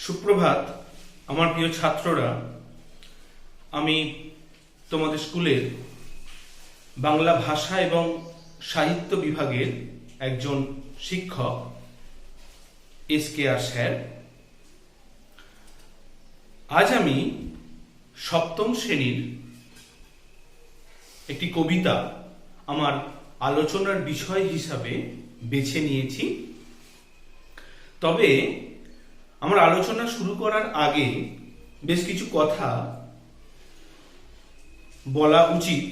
সুপ্রভাত আমার প্রিয় ছাত্ররা। আমি তোমাদের স্কুলের বাংলা ভাষা এবং সাহিত্য বিভাগের একজন শিক্ষক SKR স্যার। আজ আমি সপ্তম শ্রেণীর একটি কবিতা আমার আলোচনার বিষয় হিসাবে বেছে নিয়েছি। তবে আমার আলোচনা শুরু করার আগে বেশ কিছু কথা বলা উচিত।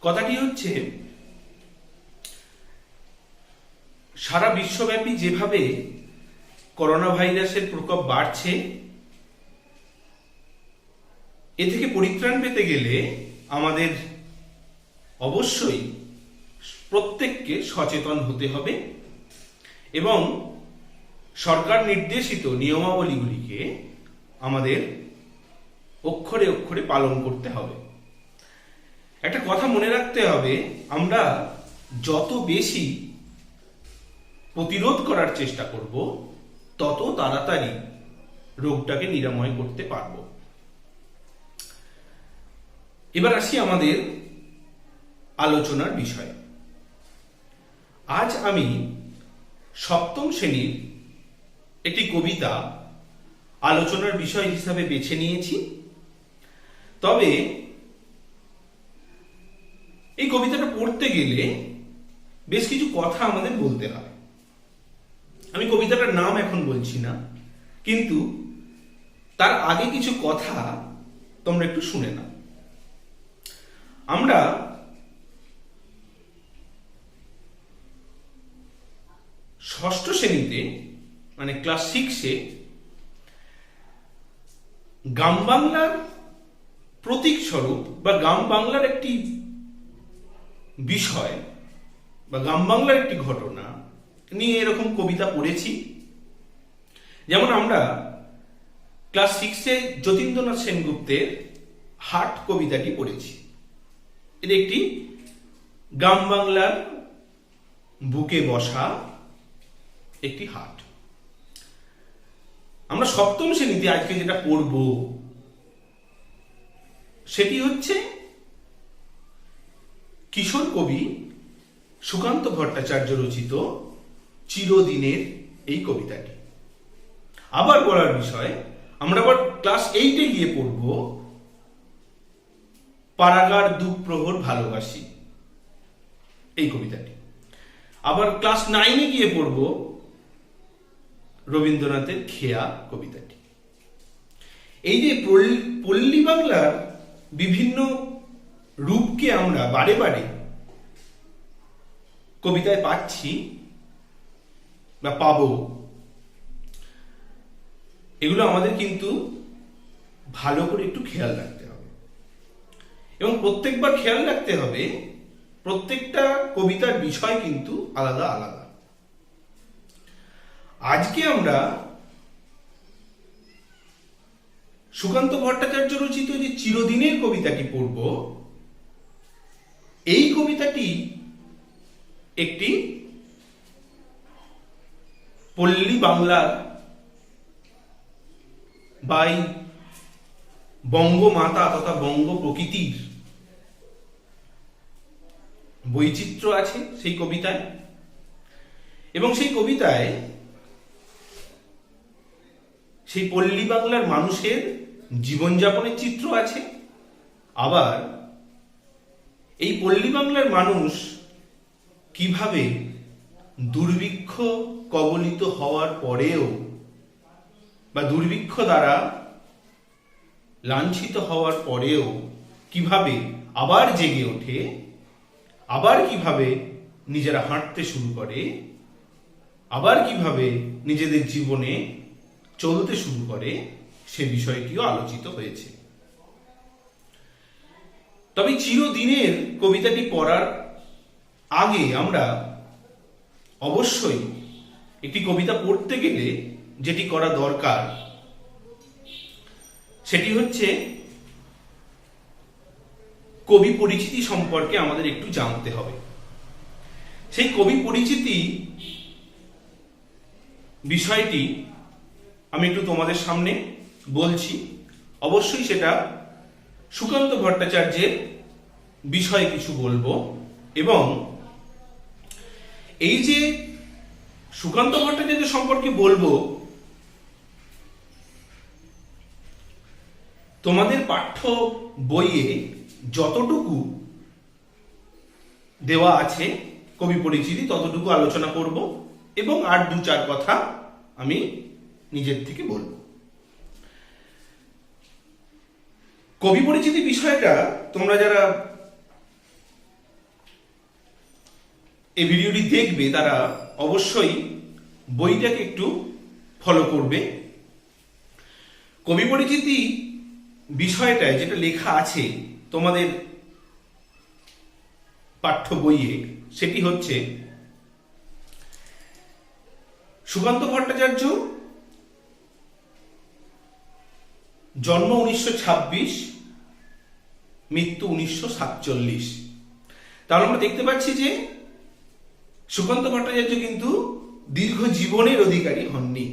কথাটি হচ্ছে, সারা বিশ্বব্যাপী যেভাবে করোনা ভাইরাসের প্রকোপ বাড়ছে, এ থেকে পরিত্রাণ পেতে গেলে আমাদের অবশ্যই প্রত্যেককে সচেতন হতে হবে এবং সরকার নির্দেশিত নিয়মাবলীগুলিকে আমাদের অক্ষরে অক্ষরে পালন করতে হবে। একটা কথা মনে রাখতে হবে, আমরা যত বেশি প্রতিরোধ করার চেষ্টা করব, তত তাড়াতাড়ি রোগটাকে নিরাময় করতে পারব। এবার আসি আমাদের আলোচনার বিষয়। আজ আমি সপ্তম শ্রেণীর একটি কবিতা আলোচনার বিষয় হিসাবে বেছে নিয়েছি। তবে এই কবিতাটা পড়তে গেলে বেশ কিছু কথা আমাদের বলতে হয়। আমি কবিতাটার নাম এখন বলছি না, কিন্তু তার আগে কিছু কথা তোমরা একটু শুনে নাও। আমরা ষষ্ঠ শ্রেণীতে, মানে ক্লাস 6-এ, গ্রাম বাংলার প্রতীক স্বরূপ বা গ্রাম বাংলার একটি বিষয় বা গ্রাম বাংলার একটি ঘটনা নিয়ে এরকম কবিতা পড়েছি। যেমন আমরা ক্লাস 6-এ যতীন্দ্রনাথ সেনগুপ্তের হাট কবিতাটি পড়েছি। এটি একটি গ্রাম বাংলার বুকে বসা একটি হাট। আমরা সপ্তম শ্রেণীতে আজকে যেটা পড়ব সেটি হচ্ছে কিশোর কবি সুকান্ত ভট্টাচার্য রচিত চিরদিনের এই কবিতাটি। আবার বলার বিষয়, আমরা আবার ক্লাস 8-এ গিয়ে পড়ব পারাগার দুঃপ্রহর ভালোবাসি এই কবিতাটি। আবার ক্লাস 9-এ গিয়ে পড়ব রবীন্দ্রনাথের খেয়া কবিতাটি। এই যে পল্লী বাংলার বিভিন্ন রূপকে আমরা বারে বারে কবিতায় পাচ্ছি বা পাবো, এগুলো আমাদের কিন্তু ভালো করে একটু খেয়াল রাখতে হবে এবং প্রত্যেকবার খেয়াল রাখতে হবে প্রত্যেকটা কবিতার বিষয় কিন্তু আলাদা আলাদা। আজকে আমরা সুকান্ত ভট্টাচার্য রচিত যে চিরদিনের কবিতাটি পড়ব। এই কবিতাটি একটি পল্লী বাংলার বাই বঙ্গমাতা তথা বঙ্গ প্রকৃতির বৈচিত্র্য আছে সেই কবিতায়, এবং সেই কবিতায় সেই পল্লী বাংলার মানুষের জীবনযাপনের চিত্র আছে। আবার এই পল্লী বাংলার মানুষ কিভাবে দুর্ভিক্ষ কবলিত হওয়ার পরেও বা দুর্ভিক্ষ দ্বারা লাঞ্ছিত হওয়ার পরেও কিভাবে আবার জেগে ওঠে, আবার কিভাবে নিজেরা হাঁটতে শুরু করে, আবার কিভাবে নিজেদের জীবনে চলতে শুরু করে, সে বিষয়টিও আলোচিত হয়েছে। তবে চিরদিনের কবিতাটি পড়ার আগে আমরা অবশ্যই একটি কবিতা পড়তে গেলে যেটি করা দরকার সেটি হচ্ছে কবি পরিচিতি সম্পর্কে আমাদের একটু জানতে হবে। সেই কবি পরিচিতি বিষয়টি আমি একটু তোমাদের সামনে বলছি। অবশ্যই সেটা সুকান্ত ভট্টাচার্যের বিষয়ে কিছু বলবো, এবং এই যে সুকান্ত ভট্টাচার্য সম্পর্কে বলবো, তোমাদের পাঠ্য বইয়ে যতটুকু দেওয়া আছে কবি পরিচিতি ততটুকু আলোচনা করব, এবং আর দু চার কথা আমি নিজের থেকে বলবো। কবি পরিচিতি বিষয়টা তোমরা যারা এই ভিডিওটি দেখবে তারা অবশ্যই বইটাকে একটু ফলো করবে। কবি পরিচিতি বিষয়টায় যেটা লেখা আছে তোমাদের পাঠ্য বইয়ে, সেটি হচ্ছে সুকান্ত ভট্টাচার্য জন্ম 1926, মৃত্যু 1947। তাহলে আমরা দেখতে পাচ্ছি যে সুকান্ত ভট্টাচার্য কিন্তু দীর্ঘ জীবনের অধিকারী হননি।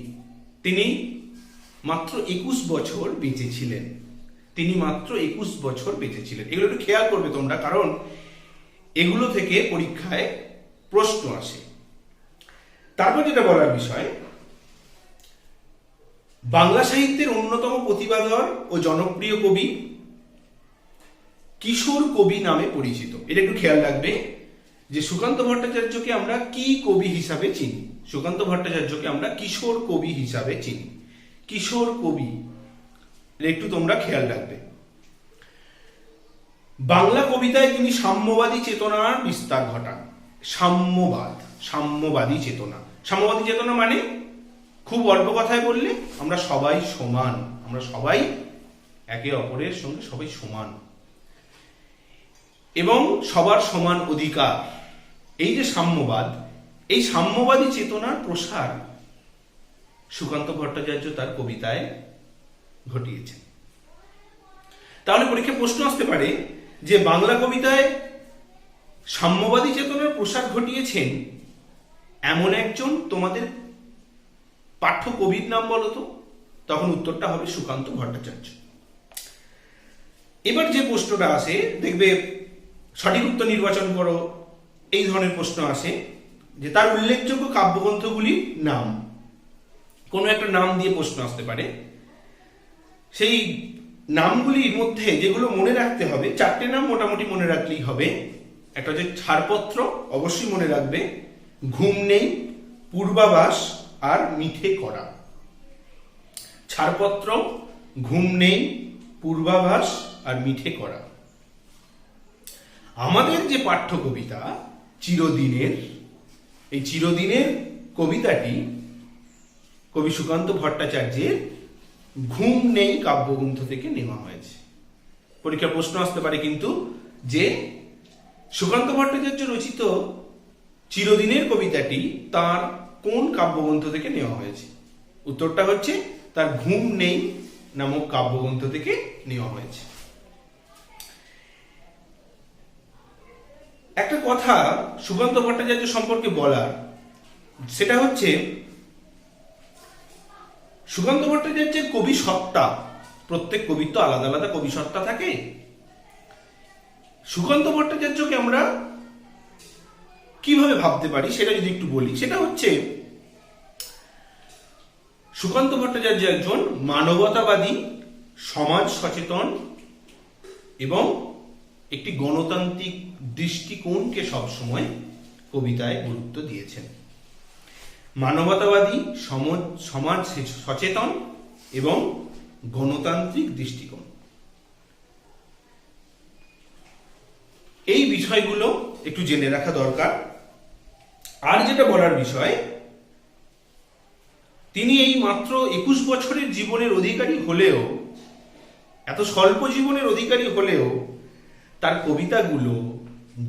তিনি মাত্র 21 বছর বেঁচে ছিলেন। এগুলো একটু খেয়াল করবে তোমরা, কারণ এগুলো থেকে পরীক্ষায় প্রশ্ন আসে। তারপর যেটা বলার বিষয়, বাংলা সাহিত্যের অন্যতম প্রতিভাধর ও জনপ্রিয় কবি, কিশোর কবি নামে পরিচিত। এটা একটু খেয়াল রাখবে যে সুকান্ত ভট্টাচার্যকে আমরা কি কবি হিসাবে চিনি। সুকান্ত ভট্টাচার্যকে আমরা কিশোর কবি হিসাবে চিনি। কিশোর কবি একটু তোমরা খেয়াল রাখবে। বাংলা কবিতায় তিনি সাম্যবাদী চেতনার বিস্তার ঘটান। সাম্যবাদী চেতনা মানে খুব অল্প কথায় বললে আমরা সবাই সমান, আমরা সবাই একে অপরের সঙ্গে সবাই সমান, এবং সবার সমান অধিকার। এই যে সাম্যবাদ, এই সাম্যবাদী চেতনার প্রসার সুকান্ত ভট্টাচার্য তার কবিতায় ঘটিয়েছেন। তাহলে পরীক্ষায় প্রশ্ন আসতে পারে যে বাংলা কবিতায় সাম্যবাদী চেতনার প্রসার ঘটিয়েছেন এমন একজন তোমাদের পাঠ্য কবির নাম বলো তো। তখন উত্তরটা হবে সুকান্ত ভট্টাচার্য। এবার যে প্রশ্নটা আসে, দেখবে সঠিক উত্তর নির্বাচন করো, এই ধরনের প্রশ্ন আসে যে তার উল্লেখযোগ্য কাব্যগ্রন্থগুলির নাম। কোনো একটা নাম দিয়ে প্রশ্ন আসতে পারে। সেই নামগুলির মধ্যে যেগুলো মনে রাখতে হবে, চারটে নাম মোটামুটি মনে রাখলেই হবে। একটা হচ্ছে ছাড়পত্র, অবশ্যই মনে রাখবে, ঘুম নেই, পূর্বাভাস আর মিঠে করা। ছাড়পত্র, ঘুম নেই, পূর্বাভাস আর মিঠে করা। আমাদের যে পাঠ্য কবিতা চিরদিনের, এই চিরদিনের কবিতাটি কবি সুকান্ত ভট্টাচার্যের ঘুম নেই কাব্যগ্রন্থ থেকে নেওয়া হয়েছে। পরীক্ষার প্রশ্ন আসতে পারে কিন্তু যে সুকান্ত ভট্টাচার্য রচিত চিরদিনের কবিতাটি তার কোন কাব্যগ্রন্থ থেকে নেওয়া হয়েছে। উত্তরটা হচ্ছে তার ঘুম নেই নামক কাব্যগ্রন্থ থেকে নেওয়া হয়েছে। একটা কথা সুকান্ত ভট্টাচার্য সম্পর্কে বলার, সেটা হচ্ছে সুকান্ত ভট্টাচার্যের কবি সত্তা, প্রত্যেক কবির তো আলাদা আলাদা কবি সত্তা থাকে। সুকান্ত ভট্টাচার্যকে আমরা কিভাবে ভাবতে পারি সেটা যদি একটু বলি, সেটা হচ্ছে সুকান্ত ভট্টাচার্য একজন মানবতাবাদী, সমাজ সচেতন এবং একটি গণতান্ত্রিক দৃষ্টিকোণকে সবসময় কবিতায় গুরুত্ব দিয়েছেন। মানবতাবাদী, সমাজ সচেতন এবং গণতান্ত্রিক দৃষ্টিকোণ, এই বিষয়গুলো একটু জেনে রাখা দরকার। আর যেটা বলার বিষয়, তিনি এই মাত্র 21 বছরের জীবনের অধিকারী হলেও, এত স্বল্প জীবনের অধিকারী হলেও তার কবিতাগুলো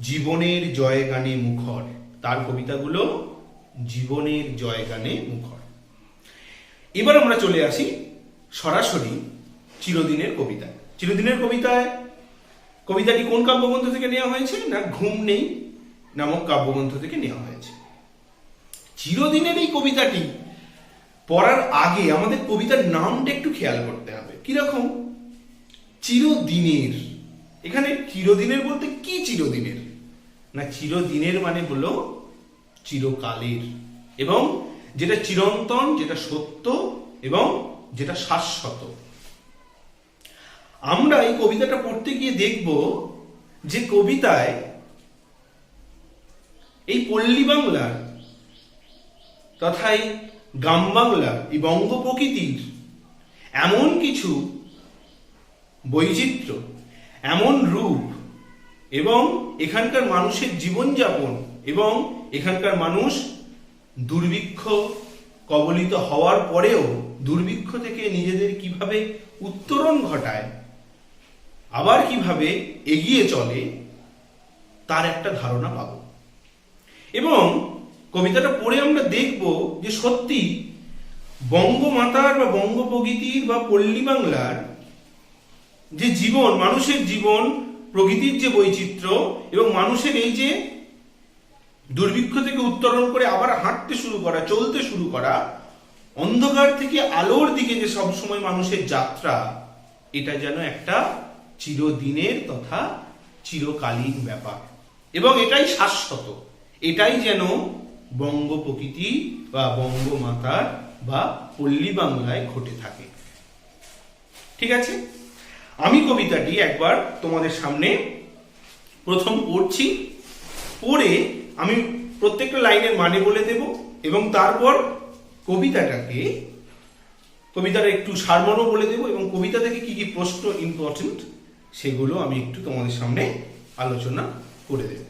জীবনের জয়গানে মুখর। তার কবিতাগুলো জীবনের জয়গানে মুখর। এবার আমরা চলে আসি সরাসরি চিরদিনের কবিতা। চিরদিনের কবিতাটি কোন কাব্যগ্রন্থ থেকে নেওয়া হয়েছে না ঘুম নেই নামক কাব্যগ্রন্থ থেকে নেওয়া হয়েছে। চিরদিনের এই কবিতাটি পড়ার আগে আমাদের কবিতার নামটা একটু খেয়াল করতে হবে। কিরকম? চিরদিনের। এখানে চিরদিনের বলতে কি চিরদিনের? না, চিরদিনের মানে হলো চিরকালের, এবং যেটা চিরন্তন, যেটা সত্য এবং যেটা শাশ্বত। আমরা এই কবিতাটা পড়তে গিয়ে দেখব যে কবিতায় এই পল্লী বাংলার তথা এই গ্রাম বাংলার, এই বঙ্গ প্রকৃতির এমন কিছু বৈচিত্র্য, এমন রূপ, এবং এখানকার মানুষের জীবনযাপন, এবং এখানকার মানুষ দুর্ভিক্ষ কবলিত হওয়ার পরেও দুর্ভিক্ষ থেকে নিজেদের কিভাবে উত্তরণ ঘটায়, আবার কিভাবে এগিয়ে চলে, তার একটা ধারণা পাব। এবং কবিতাটা পড়ে আমরা দেখব যে সত্যি বঙ্গমাতার বা বঙ্গ প্রকৃতির বা পল্লী বাংলার যে জীবন, মানুষের জীবন, প্রকৃতির যে বৈচিত্র্য, এবং মানুষের এই যে দুর্ভিক্ষ থেকে উত্তরণ করে আবার হাঁটতে শুরু করা, চলতে শুরু করা, অন্ধকার থেকে আলোর দিকে যে সবসময় মানুষের যাত্রা, এটা যেন একটা চিরদিনের তথা চিরকালীন ব্যাপার, এবং এটাই শাশ্বত। এটাই যেন বঙ্গ প্রকৃতি বা বঙ্গমাতার বা পল্লী বাংলায় ঘটে থাকে। ঠিক আছে, আমি কবিতাটি একবার তোমাদের সামনে প্রথম পড়ছি, পড়ে আমি প্রত্যেকটা লাইনের মানে বলে দেব, এবং তারপর কবিতাটা একটু সারমর্ম বলে দেব, এবং কবিতা থেকে কি কি প্রশ্ন ইম্পর্টেন্ট সেগুলো আমি একটু তোমাদের সামনে আলোচনা করে দেব।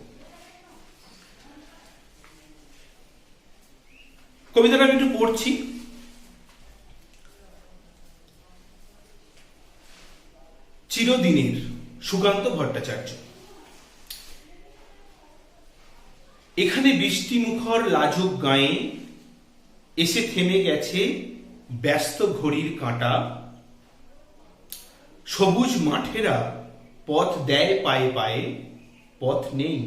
কবিতাটা আমি একটু পড়ছি। চিরদিনের, সুকান্ত ভট্টাচার্য। এখানে বৃষ্টিমুখর লাজুক গায়ে এসে থেমে গেছে ব্যস্ত ঘড়ির কাঁটা। সবুজ মাঠেরা পথ দেয় পায়ে পায়ে, পথ নেই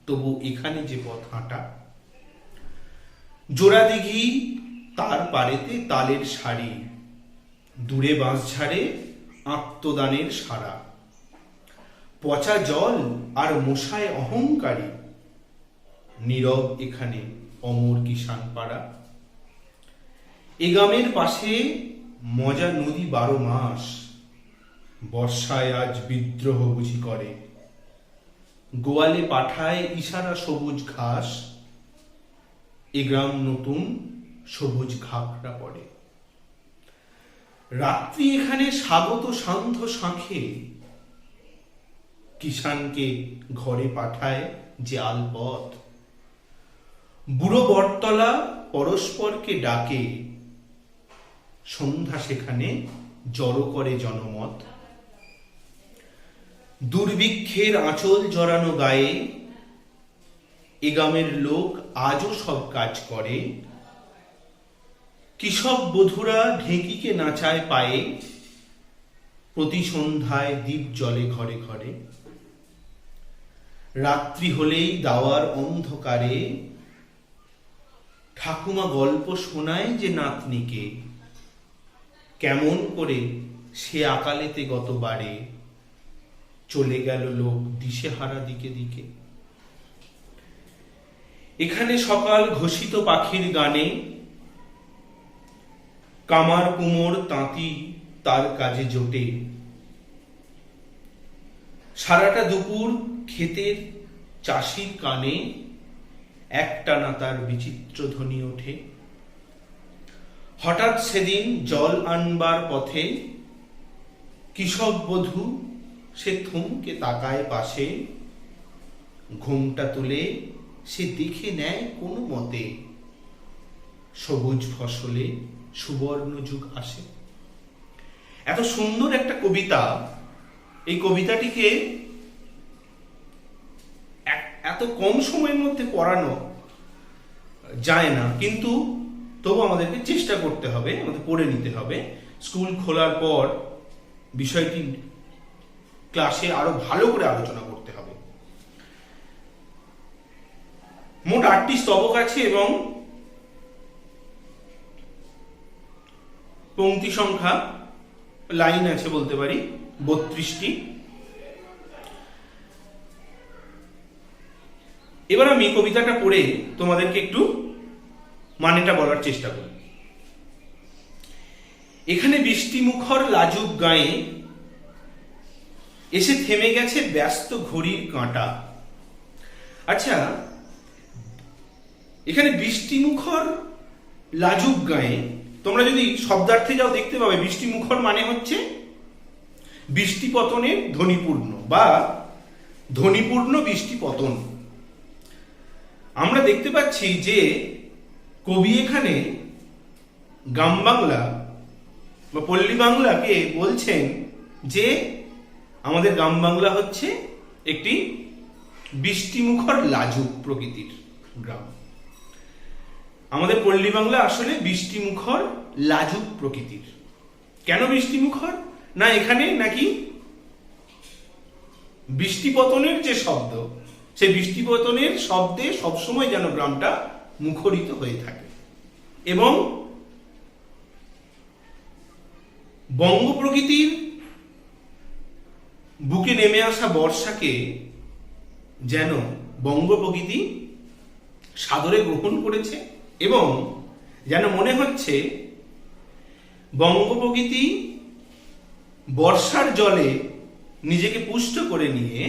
তবু এখানে যে পথ হাঁটা। জোড়া দিঘি তার পারেতে তালের সারি, দূরে বাঁশঝাড়ে আত্মদানের সারা। পচা জল আর মশায় অহংকারী, নীরব এখানে অমর কিষান পাড়া। এ গ্রামের পাশে মজা নদী 12 মাস, বর্ষায় আজ বিদ্রোহ বুঝি করে। গোয়ালে পাঠায় ইশারা সবুজ ঘাস, এ গ্রাম নতুন সবুজ ঘাগরা পড়ে। রাত্রি এখানে স্বাগত সান্ধ্য শাঁখে, কিষানকে ঘরে পাঠায় যে আলপথ। বুড়ো বটতলা পরস্পরকে ডাকে, সন্ধ্যা সেখানে জড়ো করে জনমত। দুর্ভিক্ষের আঁচল জড়ানো গায়ে এ গ্রামের লোক আজও সব কাজ করে। কৃষক বধূরা ঢেঁকিকে নাচায় পায়ে, প্রতি সন্ধ্যায় দ্বীপ জ্বলে ঘরে ঘরে। রাত্রি হলেই দাওয়ার অন্ধকারে ঠাকুমা গল্প শোনায় যে নাতনিকে, কেমন করে সে আকালেতে গতবারে চলে গেল লোক দিশেহারা দিকে দিকে। এখানে সকাল ঘোষিত পাখির গানে, কামার কুমোর তাঁতি তার কাজে জোটে। সারাটা দুপুর ক্ষেতের চাষির কানে একটানা তার বিচিত্র ধ্বনি ওঠে। হঠাৎ সেদিন জল আনবার পথে কৃষক বধূ সে থমকে তাকায় পাশে। ঘুমটা তুলে সে দেখে নেয় কোনো মতে, সবুজ ফসলে সুবর্ণ যুগ আসে। এত সুন্দর একটা কবিতা, এই কবিতাটিকে এত কম সময়ের মধ্যে পড়ানো যায় না, কিন্তু তবু আমাদেরকে চেষ্টা করতে হবে, আমাদের পড়ে নিতে হবে। স্কুল খোলার পর বিষয়টি ক্লাসে আরো ভালো করে আলোচনা করতে হবে। মোট 8টি স্তবক আছে, এবং পংক্তি সংখ্যা, লাইন আছে বলতে পারি 32টি। এবার আমি কবিতাটা পড়ে তোমাদেরকে একটু মানেটা বলার চেষ্টা করি। এখানে বৃষ্টিমুখর লাজুক গায়ে এসে থেমে গেছে ব্যস্ত ঘড়ির কাঁটা। আচ্ছা, এখানে বৃষ্টিমুখর লাজুক গায়ে, তোমরা যদি শব্দার্থে যাও দেখতে পাবে বৃষ্টিমুখর মানে হচ্ছে বৃষ্টিপতনের ধ্বনিপূর্ণ বা ধ্বনিপূর্ণ বৃষ্টিপতন। আমরা দেখতে পাচ্ছি যে কবি এখানে গ্রাম বাংলা বা পল্লী বাংলাকে বলছেন যে আমাদের গ্রাম বাংলা হচ্ছে একটি বৃষ্টিমুখর লাজুক প্রকৃতির গ্রাম। আমাদের পল্লী বাংলা আসলে বৃষ্টিমুখর লাজুক প্রকৃতির। কেন বৃষ্টিমুখর? না এখানে নাকি বৃষ্টিপতনের যে শব্দ, সেই বৃষ্টিপতনের শব্দে সবসময় যেন গ্রামটা মুখরিত হয়ে থাকে এবং বঙ্গ প্রকৃতির বুকে নেমে আসা বর্ষাকে যেন বঙ্গ প্রকৃতি সাদরে গ্রহণ করেছে এবং যেন মনে হচ্ছে বঙ্গ প্রকৃতি বর্ষার জলে নিজেকে পুষ্ট করে নিয়ে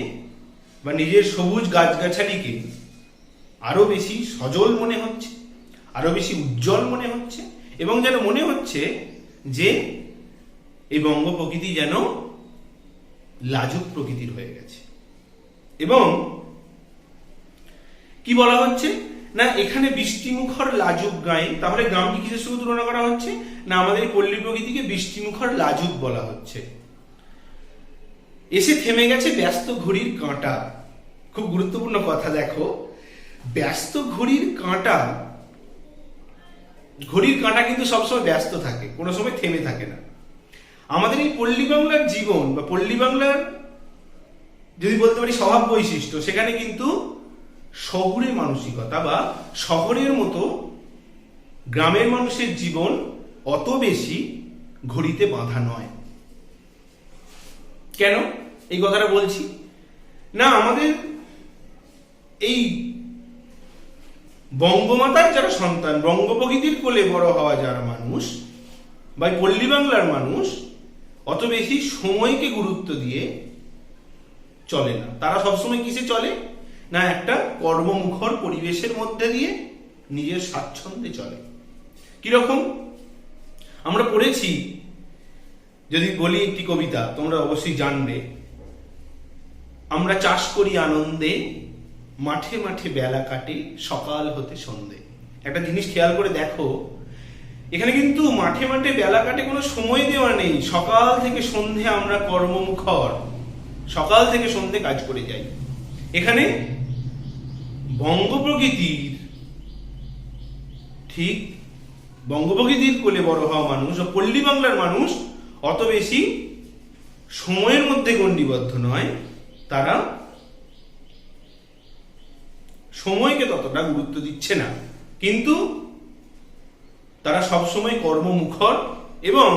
বা নিজের সবুজ গাছগাছালিকে আরো বেশি সজল মনে হচ্ছে, আরো বেশি উজ্জ্বল মনে হচ্ছে এবং যেন মনে হচ্ছে যে এই বঙ্গ প্রকৃতি যেন লাজুক প্রকৃতির হয়ে গেছে। এবং কি বলা হচ্ছে না এখানে বৃষ্টিমুখর লাজুক গায়ে, তাহলে গ্রামকে কিসের সঙ্গে তুলনা করা হচ্ছে? না আমাদের পল্লী প্রকৃতিকে বৃষ্টিমুখর লাজুক বলা হচ্ছে। এসে থেমে গেছে ব্যস্ত ঘড়ির কাঁটা। খুব গুরুত্বপূর্ণ কথা, দেখো ব্যস্ত ঘড়ির কাঁটা, ঘড়ির কাঁটা কিন্তু সবসময় ব্যস্ত থাকে, কোনো সময় থেমে থাকে না। আমাদের এই পল্লী বাংলার জীবন বা পল্লী বাংলার যদি বলতে পারি স্বভাব বৈশিষ্ট্য, সেখানে কিন্তু শহুরে মানসিকতা বা শহরের মতো গ্রামের মানুষের জীবন অত বেশি ঘড়িতে বাঁধা নয়। কেন এই কথাটা বলছি? না আমাদের এই বঙ্গমাতার যারা সন্তান, বঙ্গ প্রকৃতির কোলে বড় হওয়া যারা মানুষ বা পল্লী বাংলার মানুষ অত বেশি সময়কে গুরুত্ব দিয়ে চলে না। তারা সবসময় কিসে চলে? না একটা কর্মমুখর পরিবেশের মধ্যে দিয়ে নিজের স্বাচ্ছন্দ্যে চলে। কিরকম? আমরা পড়েছি, যদি বলি একটি কবিতা তোমরা অবশ্যই জানবে, আমরা চাষ করি আনন্দে, মাঠে মাঠে বেলা কাটে সকাল হতে সন্ধে। একটা জিনিস খেয়াল করে দেখো, এখানে কিন্তু মাঠে মাঠে বেলা কাটে কোনো সময় দেওয়া নেই। সকাল থেকে সন্ধে আমরা কর্মমুখর, সকাল থেকে সন্ধে কাজ করে যাই। এখানে বঙ্গ প্রকৃতির, ঠিক বঙ্গ প্রকৃতির কোলে বড় হওয়া মানুষ ও পল্লী বাংলার মানুষ অত বেশি সময়ের মধ্যে গণ্ডিবদ্ধ নয়। তারা সময়কে ততটা গুরুত্ব দিচ্ছে না, কিন্তু তারা সবসময় কর্মমুখর। এবং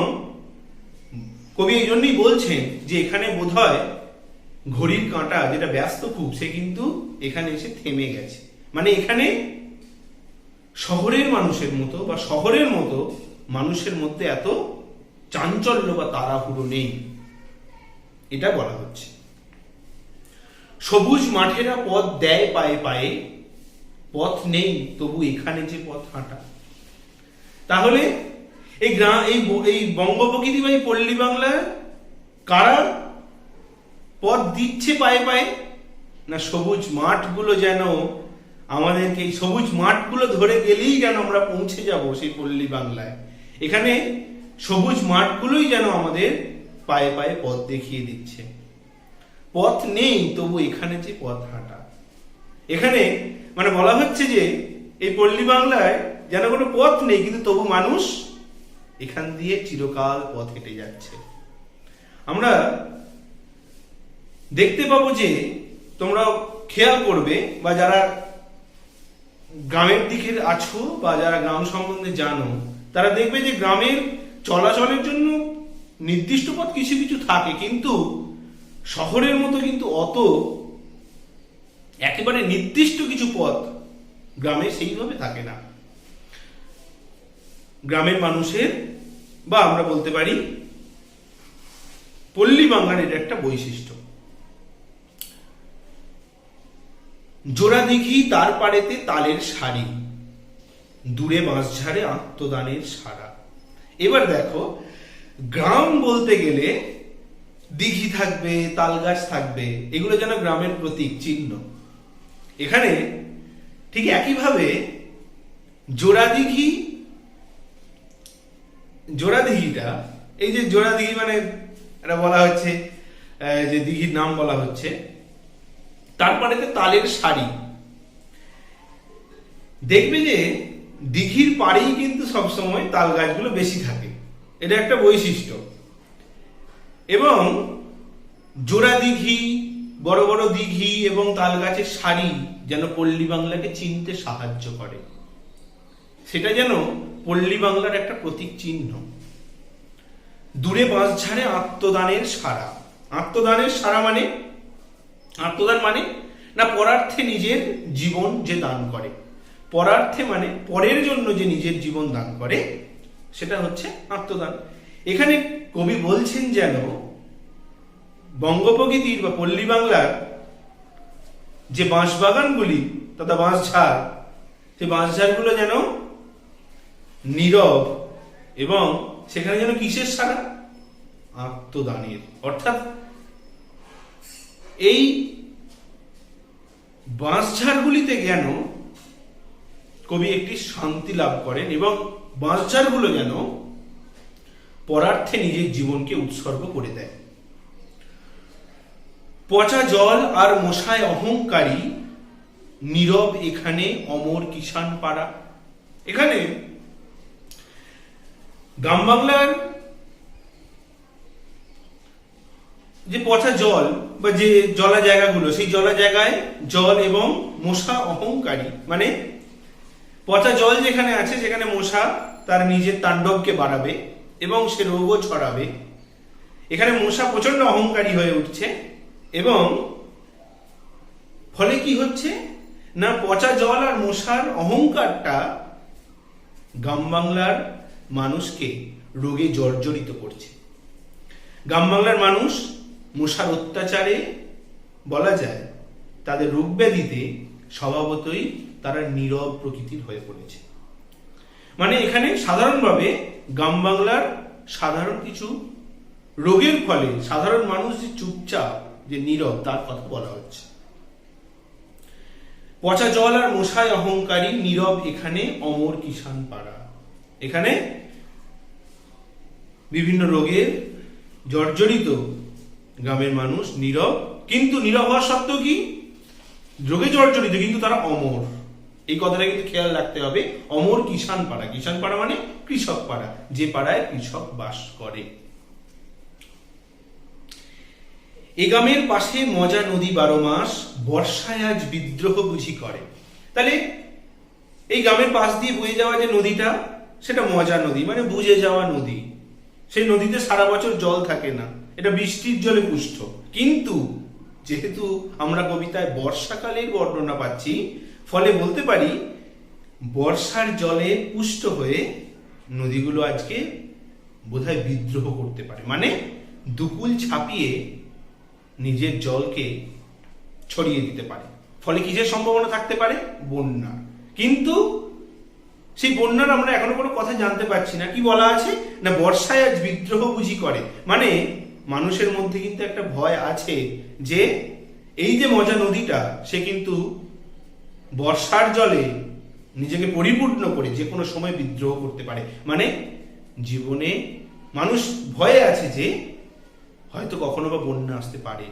কবি এই জন্যই বলছেন যে এখানে বোধহয় ঘড়ির কাঁটা যেটা ব্যস্ত খুব, সে কিন্তু এখানে এসে থেমে গেছে। মানে এখানে শহরের মানুষের মতো বা শহরের মতো মানুষের মধ্যে এত চাঞ্চল্য বা তাড়াহুড়ো নেই, এটা বলা হচ্ছে। সবুজ মাঠেরা পথ দেয় পায়ে পায়ে, পথ নেই তবু এখানে যে পথ হাঁটা। তাহলে এই গ্রাম, এই বঙ্গ প্রকৃতি বা এই পল্লী বাংলার কারা পথ দিচ্ছে পায়ে পায়ে? না সবুজ মাঠগুলো যেন আমাদেরকে, এই সবুজ মাঠগুলো ধরে গেলেই যেন আমরা পৌঁছে যাব সেই পল্লী বাংলায়। এখানে সবুজ মাঠগুলোই যেন আমাদের পায়ে পায়ে পথ দেখিয়ে দিচ্ছে। পথ নেই তবু এখানে যে পথ হাঁটা। এখানে মানে বলা হচ্ছে যে এই পল্লী বাংলায় যেন কোনো পথ নেই, কিন্তু তবু মানুষ এখান দিয়ে চিরকাল পথ হেঁটে যাচ্ছে। আমরা দেখতে পাবো যে, তোমরা খেয়াল করবে বা যারা গ্রামের দিকে আছো বা যারা গ্রাম সম্বন্ধে জানো, তারা দেখবে যে গ্রামের চলাচলের জন্য নির্দিষ্ট পথ কিছু কিছু থাকে, কিন্তু শহরের মতো কিন্তু অত একেবারে নির্দিষ্ট কিছু পথ গ্রামে সেইভাবে থাকে না। গ্রামের মানুষের, বা আমরা বলতে পারি পল্লী বাংলার এটা একটা বৈশিষ্ট্য। জোড়া দিঘি তার পাড়েতে তালের সারি, দূরে বাঁশঝাড়ে আত্মদানের সারা। এবার দেখো, গ্রাম বলতে গেলে দিঘি থাকবে, তাল গাছ থাকবে, এগুলো যেন গ্রামের প্রতীক, চিহ্ন। এখানে ঠিক একইভাবে জোড়া দিঘিটা, এই যে জোড়া দিঘি মানে এটা বলা হচ্ছে, যে দিঘির নাম বলা হচ্ছে, তারপরেতে তালের সারি। দেখবে যে দিঘির পাড়েই কিন্তু সবসময় তাল গাছগুলো বেশি থাকে, এটা একটা বৈশিষ্ট্য। এবং জোড়া দিঘি, বড় বড় দিঘি এবং তাল গাছের সারি যেন পল্লী বাংলাকে চিনতে সাহায্য করে, সেটা যেন পল্লী বাংলার একটা প্রতীক চিহ্ন। দূরে বাঁশঝাড়ে আত্মদানের সারা। আত্মদানের সারা মানে, আত্মদান মানে না পরার্থে নিজের জীবন যে দান করে, পরার্থে মানে পরের জন্য যে নিজের জীবন দান করে, সেটা হচ্ছে আত্মদান। এখানে কবি বলছেন যেন বঙ্গপ্রকৃতির বা পল্লী বাংলার যে বাঁশবাগানগুলি তথা বাঁশঝাড়, সেই বাঁশঝাড়গুলো যেন নীরব, এবং সেখানে যেন কিসের সারা? আত্মদানের। অর্থাৎ এই বাঁশঝাড়গুলিতে যেন কবি একটি শান্তি লাভ করেন, এবং বাঁশঝাড়গুলো যেন পরার্থে নিজের জীবনকে উৎসর্গ করে দেয়। পচা জল আর মশায় অহংকারী, নীরব এখানে অমর কিষান পাড়া। এখানে গ্রাম বাংলার যে পচা জল বা যে জলা জায়গাগুলো, সেই জলা জায়গায় জল এবং মশা অহংকারী, মানে পচা জল যেখানে আছে সেখানে মশা তার নিজের তাণ্ডবকে বাড়াবে এবং সে রোগও ছড়াবে। এখানে মশা প্রচন্ড অহংকারী হয়ে উঠছে, এবং ফলে কি হচ্ছে না, পচা জল আর মশার অহংকারটা গ্রাম বাংলার মানুষকে রোগে জর্জরিত করছে। গ্রাম বাংলার মানুষ মশার অত্যাচারে বলা যায় তাদের রোগ ব্যাধিতে স্বভাবতই তারা নীরব প্রকৃতির হয়ে পড়েছে। মানে এখানে সাধারণভাবে গ্রাম বাংলার সাধারণ কিছু রোগের ফলে সাধারণ মানুষ যে চুপচাপ, যে নীরব, তার কথা বলা হচ্ছে। পচা জল আর মশায় অহংকারী, নীরব এখানে অমর কিষান পাড়া। এখানে বিভিন্ন রোগের জর্জরিত গ্রামের মানুষ নীরব, কিন্তু নীরব হওয়ার সত্ত্বেও কি রোগে জর্জরিত, কিন্তু তারা অমর। এই কথাটা কিন্তু খেয়াল রাখতে হবে। অমর কিষান পাড়া। কিষান পাড়া মানে কৃষক পাড়া, যে পাড়ায় কৃষক বাস করে। এ গ্রামের পাশে মজা নদী 12 মাস, বর্ষায় আজ বিদ্রোহ বুঝি করে। তাহলে এই গ্রামের পাশ দিয়ে বয়ে যাওয়া যে নদীটা, সেটা মজা নদী, মানে বুঝে যাওয়া নদী। সেই নদীতে সারা বছর জল থাকে না, এটা বৃষ্টির জলে পুষ্ট। কিন্তু যেহেতু আমরা কবিতায় বর্ষাকালের বর্ণনা পাচ্ছি, ফলে বলতে পারি বর্ষার জলে পুষ্ট হয়ে নদীগুলো আজকে বোধহয় বিদ্রোহ করতে পারে, মানে দুকুল ছাপিয়ে নিজের জলকে ছড়িয়ে দিতে পারে। ফলে কিসের সম্ভাবনা থাকতে পারে? বন্যা। কিন্তু সেই বন্যার আমরা এখনো কোনো কথা জানতে পারছি না। কি বলা আছে না, বর্ষায় আজ বিদ্রোহ বুঝি করে, মানে মানুষের মধ্যে কিন্তু একটা ভয় আছে যে এই যে মজা নদীটা, সে কিন্তু বর্ষার জলে নিজেকে পরিপূর্ণ করে যে কোনো সময় বিদ্রোহ করতে পারে। মানে জীবনে মানুষ ভয়ে আছে যে হয়তো কখনো বা বন্যা আসতে পারে।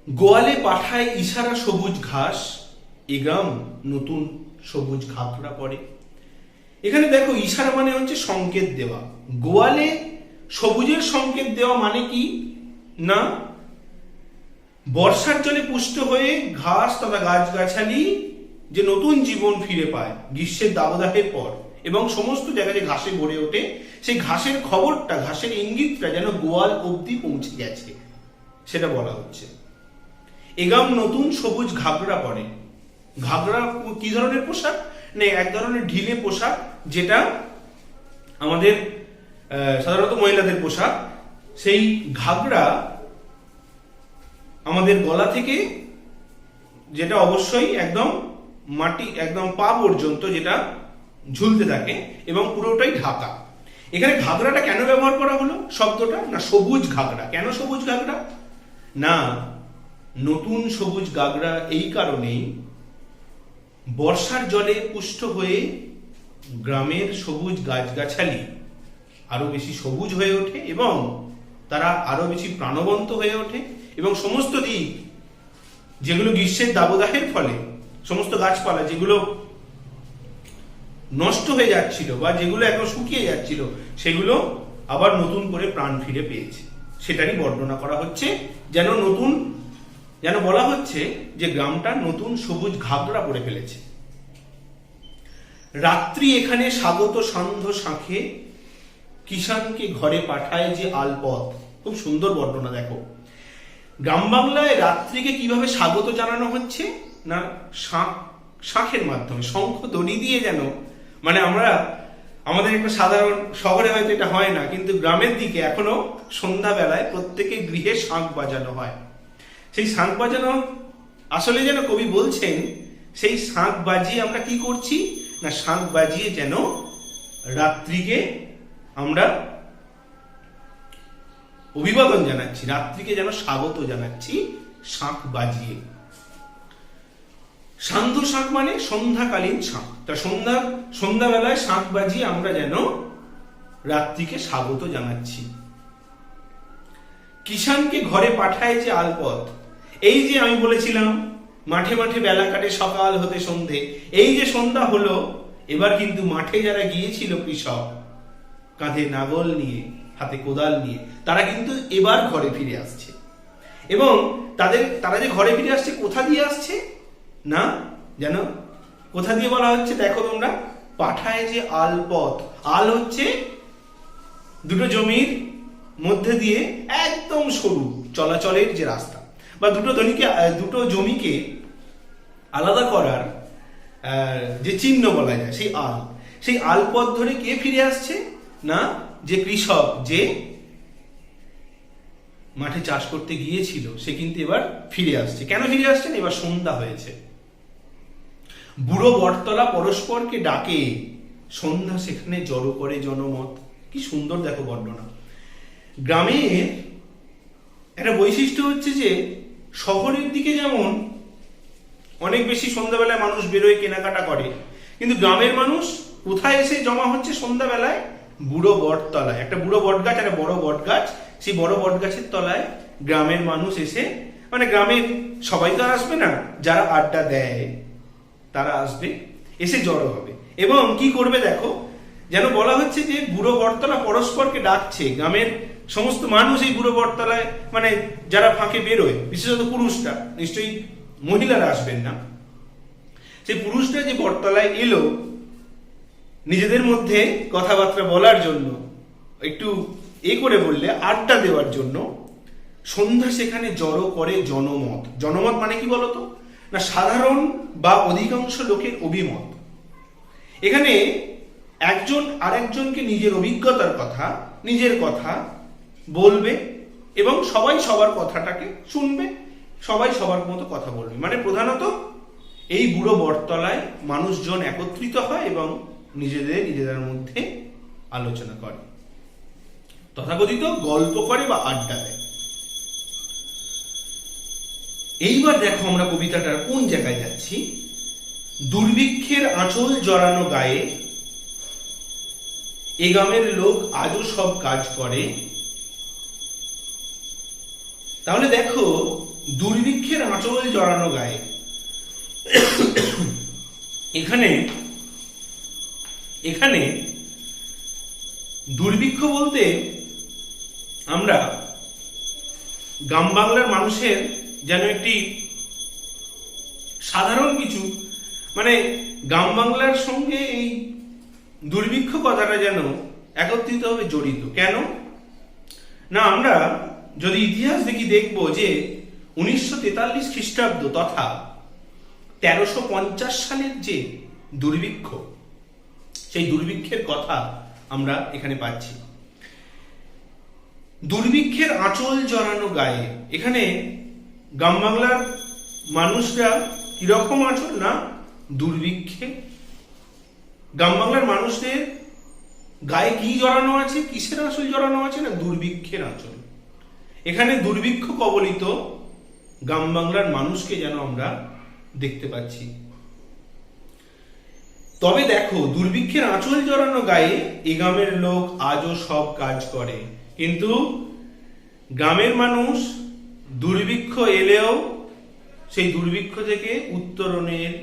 গোয়ালে পাঠায় ইশারা সবুজ ঘাস, এ গ্রাম নতুন সবুজ ঘাকড়া পড়ে। এখানে দেখো, ইশারা মানে হচ্ছে সংকেত দেওয়া। গোয়ালে সবুজের সংকেত দেওয়া মানে কি না, বর্ষার জলে পুষ্ট হয়ে ঘাস তথা গাছগাছালি যে নতুন জীবন ফিরে পায় গ্রীষ্মের দাবদাহের পর, এবং সমস্ত জায়গায় যে ঘাসে ভরে ওঠে সেই ঘাসের খবরটা, ঘাসের ইঙ্গিতটা যেন গোয়াল অবধি পৌঁছে গেছে, সেটা বলা হচ্ছে। এগাম নতুন সবুজ ঘাগরা পরে। ঘাগরা কি ধরনের পোশাক? না, এক ধরনের ঢিলে পোশাক, যেটা আমাদের সাধারণত মহিলাদের পোশাক। সেই ঘাগরা আমাদের গলা থেকে, যেটা অবশ্যই একদম মাটি, একদম পা পর্যন্ত যেটা ঝুলতে থাকে এবং পুরোটাই ঢাকা। এখানে ঘাগরাটা কেন ব্যবহার করা হলো শব্দটা? না, সবুজ ঘাগরা। কেন সবুজ ঘাগরা? না, নতুন সবুজ ঘাগরা এই কারণেই, বর্ষার জলে পুষ্ট হয়ে গ্রামের সবুজ গাছগাছালি আরো বেশি সবুজ হয়ে ওঠে এবং তারা আরো বেশি প্রাণবন্ত হয়ে ওঠে এবং সমস্ত দিক যেগুলো গ্রীষ্মের দাবদাহের ফলে সমস্ত গাছপালা যেগুলো নষ্ট হয়ে যাচ্ছিল বা যেগুলো একদম শুকিয়ে যাচ্ছিল, সেগুলো আবার নতুন করে প্রাণ ফিরে পেয়েছে। সেটারই বর্ণনা করা হচ্ছে, যেন বলা হচ্ছে যে গ্রামটা নতুন সবুজ ঘাগরা পরে ফেলেছে। রাত্রি এখানে স্বাগত সান্ধ্য শাঁখে, কিষানকে ঘরে পাঠায় যে আলপথ। খুব সুন্দর বর্ণনা দেখো। গ্রাম বাংলায় রাত্রিকে কিভাবে স্বাগত জানানো হচ্ছে? না, শাঁখের মাধ্যমে, শঙ্খ দড়ি দিয়ে, যেন মানে আমাদের একটা সাধারণ শহরে হয়তো এটা হয় না, কিন্তু গ্রামের দিকে এখনো সন্ধ্যাবেলায় প্রত্যেকের গৃহে শাঁখ বাজানো হয়। সেই শাঁখ বাজানো আসলে যেন কবি বলছেন, সেই শাঁখ বাজিয়ে আমরা কি করছি? না, শাঁখ বাজিয়ে যেন রাত্রিকে আমরা অভিবাদন জানাচ্ছি, রাত্রিকে যেন স্বাগত জানাচ্ছি শাঁখ বাজিয়ে। সান্ধ্য শাঁখ মানে সন্ধ্যাকালীন শাঁখ। তা সন্ধ্যাবেলায় শাঁখ বাজিয়ে আমরা যেন রাত্রিকে স্বাগত জানাচ্ছি। কিষানকে ঘরে পাঠায় যে আলপথ। এই যে আমি বলেছিলাম মাঠে মাঠে বেলা কাটে সকাল হতে সন্ধে, এই যে সন্ধ্যা হলো, এবার কিন্তু মাঠে যারা গিয়েছিল কৃষক, কাঁধে নাগল নিয়ে, হাতে কোদাল নিয়ে, তারা কিন্তু এবার ঘরে ফিরে আসছে। এবং তারা যে ঘরে ফিরে আসছে, কোথা দিয়ে আসছে? না, যেন কোথা দিয়ে বলা হচ্ছে দেখো তোমরা, পাঠায় যে আলপথ। আল হচ্ছে দুটো জমির মধ্যে দিয়ে একদম সরু চলাচলের যে রাস্তা, বা দুটো জমিকে আলাদা করার যে চিহ্ন বলা যায়, সেই আলপথ ধরে কে ফিরে আসছে? না, যে কৃষক যে মাঠে চাষ করতে গিয়েছিল, সে কিন্তু এবার ফিরে আসছে। কেন ফিরে আসছেন? এবার সন্ধ্যা হয়েছে। বুড়ো বটতলা পরস্পরকে ডাকে, সন্ধ্যা সেখানে জড়ো করে জনমত। কি সুন্দর দেখো বর্ণনা। গ্রামের একটা বৈশিষ্ট্য হচ্ছে যে, শহরের দিকে যেমন অনেক বেশি সন্ধ্যাবেলায় মানুষ বেরোয়, কেনাকাটা করে, কিন্তু গ্রামের মানুষ কোথায় এসে জমা হচ্ছে সন্ধ্যাবেলায়? বুড়ো বটতলায়। একটা বুড়ো বট গাছ, একটা বড় বট গাছ, সেই বড় বট গাছের তলায় গ্রামের মানুষ এসে, মানে গ্রামের সবাই তো আসবে না, যারা আড্ডা দেয় তারা আসবে, এসে জড়ো হবে এবং কি করবে দেখো, যেন বলা হচ্ছে যে বুড়ো বটতলা পরস্পরকে ডাকছে। গ্রামের সমস্ত মানুষ এই বুড়ো বটতলায়, মানে যারা ফাঁকে বেরোয়, বিশেষত পুরুষরা, নিশ্চয়ই মহিলারা আসবেন না, সেই পুরুষরা যে বটতলায় এলো নিজেদের মধ্যে কথাবার্তা বলার জন্য, একটু করে বললে আড্ডা দেওয়ার জন্য, সন্ধ্যা সেখানে জড়ো করে জনমত। জনমত মানে কি বলতো? না, সাধারণ বা অধিকাংশ লোকের অভিমত। এখানে একজন আরেকজনকে নিজের অভিজ্ঞতার কথা, নিজের কথা বলবে এবং সবাই সবার কথাটাকে শুনবে, সবাই সবার মতো কথা বলবে। মানে প্রধানত এই বুড়ো বটতলায় মানুষজন একত্রিত হয় এবং নিজেদের মধ্যে আলোচনা করে, তথাকথিত গল্প করে বা আড্ডা দেয়। এইবার দেখো আমরা কবিতাটার কোন জায়গায় যাচ্ছি। দুর্ভিক্ষের আঁচল জড়ানো গায়ে, এ গ্রামের লোক আজও সব কাজ করে। তাহলে দেখো, দুর্ভিক্ষের আঁচল জড়ানো গায়ে, এখানে দুর্ভিক্ষ বলতে আমরা গ্রাম বাংলার মানুষের যেন একটি সাধারণ কিছু, মানে গ্রাম বাংলার সঙ্গে এই দুর্ভিক্ষ কথাটা যেন একত্রিতভাবে জড়িত। কেন না, আমরা যদি ইতিহাস দেখি দেখব যে 1943 খ্রিস্টাব্দ তথা 1350 সালের যে দুর্ভিক্ষ, সেই দুর্ভিক্ষের কথা আমরা এখানে পাচ্ছি। দুর্ভিক্ষের আঁচল জড়ানো গায়ে, এখানে গ্রাম বাংলার মানুষরা কিরকম আঁচল, না দুর্ভিক্ষে গ্রাম বাংলার মানুষদের গায়ে কি জড়ানো আছে, কিসের আঁচল জড়ানো আছে, না দুর্ভিক্ষের আঁচল। এখানে দুর্ভিক্ষ কবলিত গ্রাম বাংলার মানুষকে যেন আমরা দেখতে পাচ্ছি। তবে দেখো, দুর্ভিক্ষের আঁচল জড়ানো গায়ে এই গ্রামের লোক আজও সব কাজ করে, কিন্তু গ্রামের মানুষ দুর্ভিক্ষ এলেও সেই দুর্ভিক্ষ থেকে উত্তরণের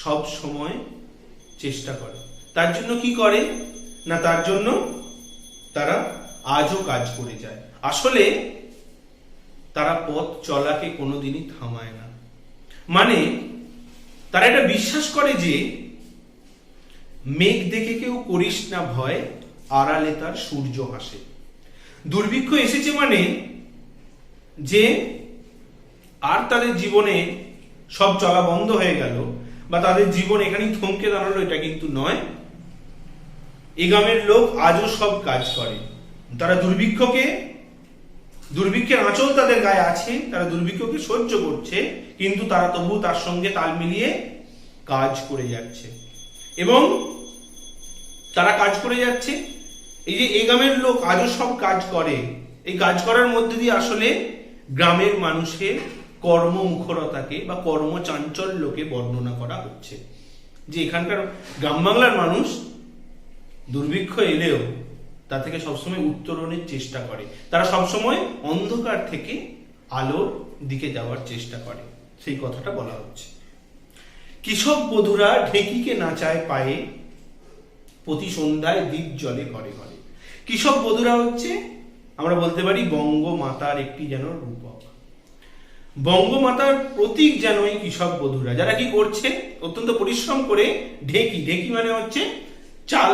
সব সময় চেষ্টা করে। তার জন্য কি করে না, তার জন্য তারা আজও কাজ করে যায়। আসলে তারা পথ চলাকে কোনোদিনই থামায় না। মানে তারা এটা বিশ্বাস করে যে মেঘ দেখে কেউ করিস না ভয়, আড়ালে তার সূর্য হাসে। দুর্ভিক্ষ এসেছে মানে যে আর তাদের জীবনে সব চলা বন্ধ হয়ে গেল বা তাদের জীবন এখানেই থমকে দাঁড়ালো, এটা কিন্তু নয়। এই গ্রামের লোক আজও সব কাজ করে। তারা দুর্ভিক্ষের আঁচল তাদের গায়ে আছে, তারা দুর্ভিক্ষকে সহ্য করছে, কিন্তু তারা তবু তার সঙ্গে তাল মিলিয়ে কাজ করে যাচ্ছে। এবং তারা কাজ করে যাচ্ছে, এই যে এই গ্রামের লোক আজও সব কাজ করে, এই কাজ করার মধ্যে দিয়ে আসলে গ্রামের মানুষের কর্মমুখরতাকে বা কর্মচাঞ্চল্যকে বর্ণনা করা হচ্ছে। যে এখানকার গ্রাম বাংলার মানুষ দুর্ভিক্ষ এলেও তা থেকে সবসময় উত্তরণের চেষ্টা করে, তারা সবসময় অন্ধকার থেকে আলোর দিকে যাওয়ার চেষ্টা করে, সেই কথাটা বলা হচ্ছে। কৃষক বধূরা ঢেকিকে নাচায় পায়ে, প্রতি সন্ধ্যায় দ্বীপ জ্বলে ঘরে ঘরে। কৃষক বধূরা হচ্ছে, আমরা বলতে পারি, বঙ্গমাতার একটি যেন রূপক, বঙ্গমাতার প্রতীক যেন এই কৃষক বধূরা, যারা কি করছে, অত্যন্ত পরিশ্রম করে ঢেকি মানে হচ্ছে চাল,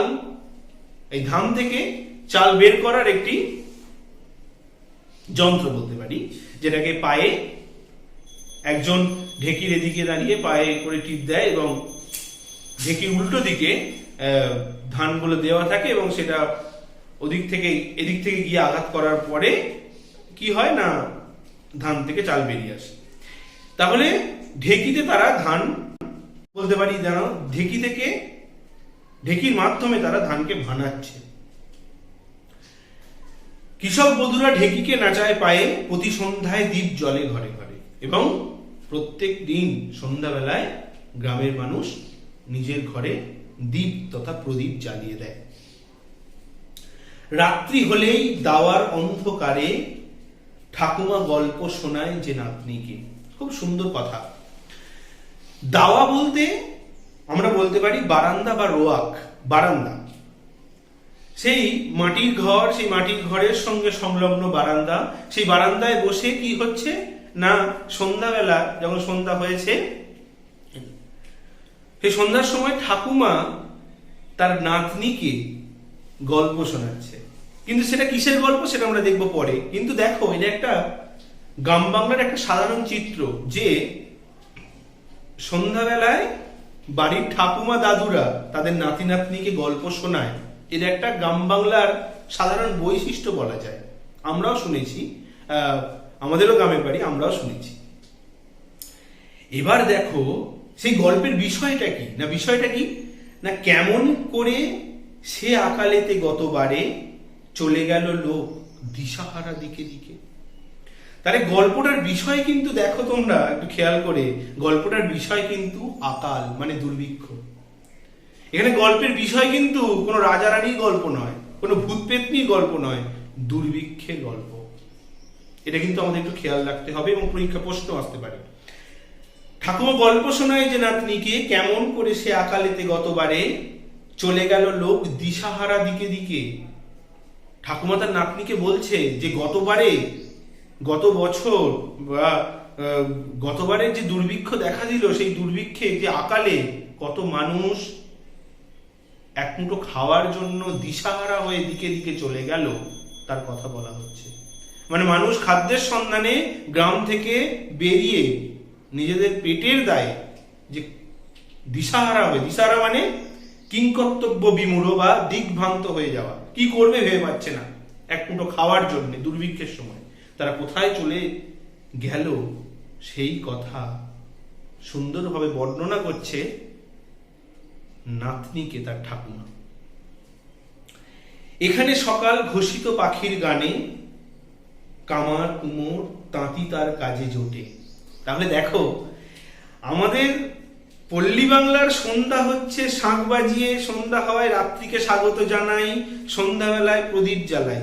এই ধান থেকে চাল বের করার একটি যন্ত্র বলতে পারি, যেটাকে পায়ে একজন ঢেকির এদিকে দাঁড়িয়ে পায়ে করে টিপ দেয় এবং ঢেকির উল্টো দিকে ধানগুলো দেওয়া থাকে এবং সেটা এদিক থেকে গিয়ে আঘাত করার পরে কি হয় না, ধান থেকে চাল বেরিয়ে আসে। তাহলে ঢেকিতে তারা ধান বলতে পারি যেন ঢেকির মাধ্যমে তারা ধানকে ভানাচ্ছে। কৃষক বধূরা ঢেকিকে নাচায় পায়ে, প্রতি সন্ধ্যায় দ্বীপ জ্বলে ঘরে ঘরে। এবং প্রত্যেক দিন সন্ধ্যাবেলায় গ্রামের মানুষ নিজের ঘরে দ্বীপ তথা প্রদীপ জ্বালিয়ে দেয়। রাত্রি হলেই দাওয়ার অন্ধকারে ঠাকুমা গল্প শোনায় যে নাতনিকে। খুব সুন্দর কথা। দাওয়া বলতে আমরা বলতে পারি বারান্দা বা রোয়াক, বারান্দা, সেই মাটির ঘর, সেই মাটির ঘরের সঙ্গে সংলগ্ন বারান্দা, সেই বারান্দায় বসে কি হচ্ছে না, সন্ধ্যাবেলা যখন সন্ধ্যা হয়েছে, সেই সন্ধ্যার সময় ঠাকুমা তার নাতনিকে গল্প শোনাচ্ছে। কিন্তু সেটা কিসের গল্প সেটা আমরা দেখবো পরে। কিন্তু দেখো, এটা একটা গ্রাম বাংলার একটা সাধারণ চিত্র, যে সন্ধ্যাবেলায় বাড়ির ঠাকুমা দাদুরা তাদের নাতি নাতনিকে গল্প শোনায়। এটা একটা গ্রাম বাংলার সাধারণ বৈশিষ্ট্য বলা যায়। আমরাও শুনেছি, আমাদেরও গ্রামের বাড়ি, আমরাও শুনেছি। এবার দেখো সেই গল্পের বিষয়টা কি না, কেমন করে সে আকালেতে গতবারে চলে গেল লোক দিশাহারা দিকে দিকে। তাহলে গল্পটার বিষয় কিন্তু দেখো, তোমরা একটু খেয়াল করে, গল্পটার বিষয় কিন্তু আকাল মানে দুর্ভিক্ষ। এখানে গল্পের বিষয় কিন্তু কোনো রাজা রানীর গল্প নয়, কোনো ভূত পেতনির গল্প নয়, দুর্ভিক্ষের গল্প। এটা কিন্তু আমাদের একটু খেয়াল রাখতে হবে এবং পরীক্ষা প্রশ্ন আসতে পারে। ঠাকুমা গল্প শোনায় যে নাতনিকে, কেমন করে সে আকালেতে গতবারে চলে গেল লোক দিশাহারা দিকে দিকে। ঠাকুমা তার নাতনিকে বলছে যে গত বছর বা গতবারে যে দুর্ভিক্ষ দেখা দিল, সেই দুর্ভিক্ষে যে আকালে কত মানুষ এক মুঠো খাওয়ার জন্য দিশাহারা হয়ে দিকে দিকে চলে গেল, তার কথা বলা হচ্ছে। মানে মানুষ খাদ্যের সন্ধানে গ্রাম থেকে বেরিয়ে নিজেদের পেটের দায়ে যে দিশাহারা হয়ে, দিশাহারা মানে কিংকর্তব্য বিমূঢ় বা দিগ্ভ্রান্ত হয়ে যাওয়া, কি করবে ভেবে পাচ্ছে না, এক মুঠো খাওয়ার জন্য দুর্ভিক্ষের সময় তারা কোথায় চলে গেল, সেই কথা সুন্দরভাবে বর্ণনা করছে নাতনিকে তার ঠাকুমা। এখানে সকাল ঘোষিত পাখির গানে কামার কুমোর তাঁতি তার কাজে জোটে। তাহলে দেখো, আমাদের পল্লী বাংলার সন্ধ্যা হচ্ছে শাঁখ বাজিয়ে, সন্ধ্যা হওয়ায় রাত্রিকে স্বাগত জানাই, সন্ধ্যাবেলায় প্রদীপ জ্বালাই।